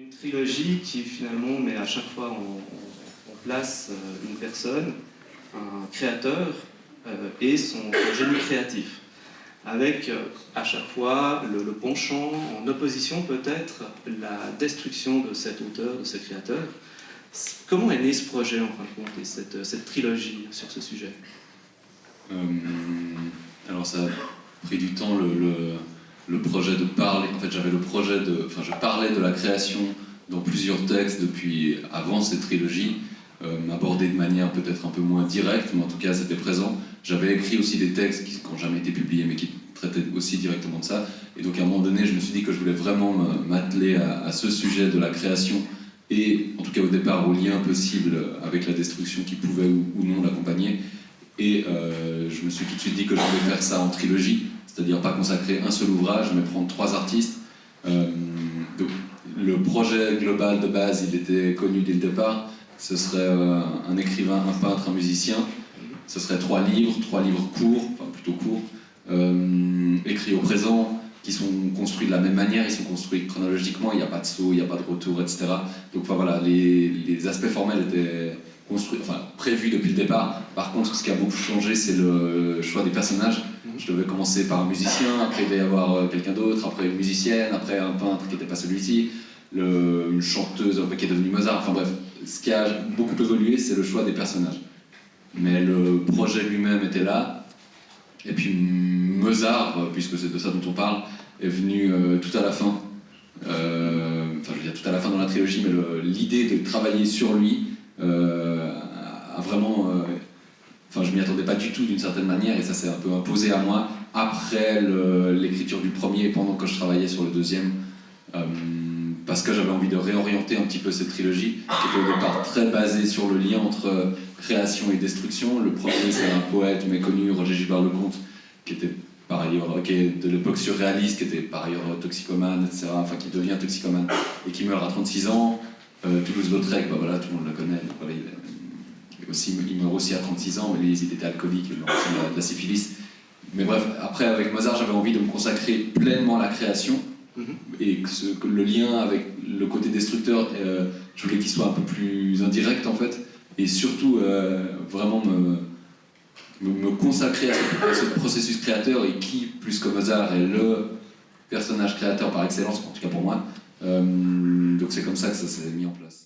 Une trilogie qui finalement met à chaque fois en place une personne, un créateur et son génie créatif, avec à chaque fois le penchant, en opposition peut-être, la destruction de cet auteur, de ce créateur. Comment est né ce projet en fin de compte et cette trilogie sur ce sujet? Alors ça a pris du temps le projet de parler. En fait, j'avais le projet de. Enfin, je parlais de la création dans plusieurs textes depuis avant cette trilogie, abordé de manière peut-être un peu moins directe, mais en tout cas c'était présent. J'avais écrit aussi des textes qui n'ont jamais été publiés, mais qui traitaient aussi directement de ça. Et donc à un moment donné, je me suis dit que je voulais vraiment m'atteler à ce sujet de la création, et en tout cas au départ au lien possible avec la destruction qui pouvait ou non l'accompagner. Et je me suis tout de suite dit que je voulais faire ça en trilogie, c'est-à-dire pas consacrer un seul ouvrage, mais prendre 3 artistes. Donc, le projet global de base, il était connu dès le départ. Ce serait un écrivain, un peintre, un musicien. Ce serait 3 livres courts, enfin plutôt courts, écrits au présent, qui sont construits de la même manière, ils sont construits chronologiquement, il n'y a pas de saut, il n'y a pas de retour, etc. Donc enfin, voilà, les aspects formels étaient prévus depuis le départ. Par contre, ce qui a beaucoup changé, c'est le choix des personnages. Je devais commencer par un musicien, après il devait y avoir quelqu'un d'autre, après une musicienne, après un peintre qui n'était pas celui-ci, une chanteuse qui est devenue Mozart. Enfin bref, ce qui a beaucoup évolué, c'est le choix des personnages. Mais le projet lui-même était là. Et puis Mozart, puisque c'est de ça dont on parle, est venu tout à la fin. Je veux dire tout à la fin dans la trilogie, mais l'idée de travailler sur lui a vraiment... je m'y attendais pas du tout d'une certaine manière, et ça s'est un peu imposé à moi après l'écriture du premier et pendant que je travaillais sur le deuxième, parce que j'avais envie de réorienter un petit peu cette trilogie, qui était au départ très basée sur le lien entre création et destruction. Le premier, c'est un poète méconnu, Roger Gilbert-Lecomte, qui était par ailleurs de l'époque surréaliste, qui était par ailleurs toxicomane, etc., enfin qui devient toxicomane et qui meurt à 36 ans. Toulouse-Lautrec, voilà, tout le monde le connaît, donc voilà, il meurt aussi à 36 ans, mais il était alcoolique, il meurt aussi de la syphilis. Mais bref, après avec Mozart, j'avais envie de me consacrer pleinement à la création, et que le lien avec le côté destructeur, je voulais qu'il soit un peu plus indirect en fait, et surtout vraiment me consacrer à ce processus créateur, et qui, plus que Mozart, est le personnage créateur par excellence, en tout cas pour moi. Donc c'est comme ça que ça s'est mis en place.